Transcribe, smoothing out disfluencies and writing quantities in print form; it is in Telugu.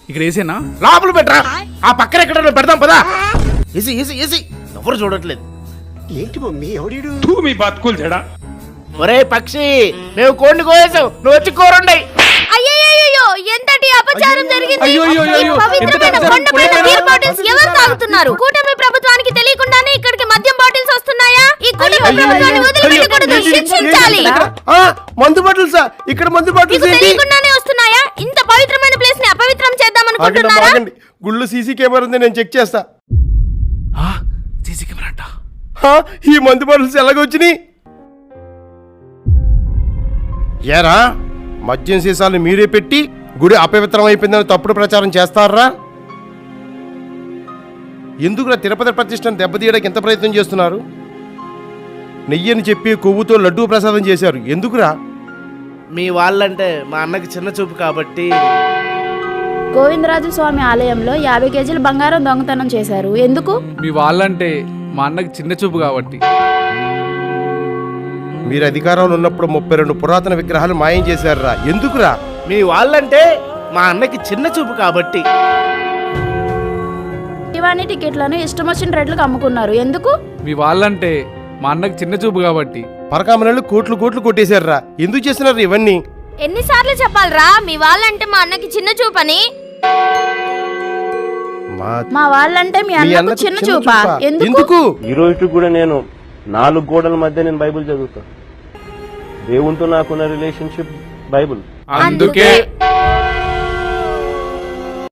ఇక్కడ వేసేనా? లోపల పెట్టరా, ఆ పక్కన ఎక్కడ పెడదాం పదా. ఏసి ఏసి ఏసి, ఎవరు చూడట్లేదు. ఏంటి మమ్మీ ఎవడీడు? మీ బతుకులు చెడా. ఒరే పక్షి, మేము కోడిని కోయేసాం, నువ్వు వచ్చి కూరండాయి. అయ్యయ్యో, ఎంతటి అపచారం జరిగింది. ఈ పవిత్రమైన కొండపైన బీర్ బాటిల్స్ ఎవరు తాగుతున్నారు? కూటమి ప్రభుత్వానికి తెలియకుండానే ఇక్కడికి మద్యం బాటిల్స్ వస్తున్నాయా? ఈ కూటమి ప్రభుత్వాన్ని వదిలిపెట్టకూడదు, శిక్షించాలి. మందు బాటిల్స్, ఇక్కడ మందు బాటిల్స్ ఏంటి? తెలియకుండానే వస్తున్నాయా? ఇంత పవిత్రమైన ప్లేస్ ని అపవిత్రం చేద్దాం అనుకుంటున్నారా? గుళ్ళు సీసీ కెమెరా ఉంది, నేను చెక్ చేస్తా. సీసీ కెమెరా అంట. ఈ మందు బాటిల్స్ ఎలాగొచ్చినాయి? ఏరా, మద్యం సీసాలు మీరే పెట్టి గుడి అపవిత్రం అయిపోయిందని తప్పుడు ప్రచారం చేస్తారా? ఎందుకురా తిరుపతి ప్రతిష్టను దెబ్బతీయడానికి ఎంత ప్రయత్నం చేస్తున్నారు? నెయ్యని చెప్పి కొవ్వుతో లడ్డూ ప్రసాదం చేశారు, ఎందుకురా? మీ వాళ్ళంటే మా అన్నకి చిన్న చూపు కాబట్టి. గోవిందరాజు స్వామి ఆలయంలో 50 కేజీల బంగారం దొంగతనం చేశారు, ఎందుకు? మీ వాళ్ళంటే మా అన్నకి చిన్న చూపు కాబట్టి. మీరు అధికారంలో ఉన్నప్పుడు 32 పురాతన విగ్రహాలు మాయం చేశారురా, ఎందుకురా? మీ వాళ్ళంటే మా అన్నకి చిన్న చూపు కాబట్టి. ఇవన్నీ టికెట్లను ఇష్టం వచ్చిన రేట్లకు అమ్ముకున్నారు, ఎందుకు? మీ వాళ్ళంటే మా అన్నకి చిన్న చూపు కాబట్టి. పరకామణలు కోట్లు కోట్లు కొట్టేశారురా, ఎందుకు చేస్తున్నారు ఇవన్నీ? ఎన్నిసార్లు చెప్పాలరా మీ వాళ్ళంటే మా అన్నకి చిన్న చూపని? మా వాళ్ళంటే మీ అన్నకు చిన్న చూపా, ఎందుకు? ఈ రోజు కూడా నేను 4 గోడల మధ్య నేను బైబిల్ చదువుతాను. దేవునితో నాకున్న రిలేషన్షిప్ బైబిల్. అందుకే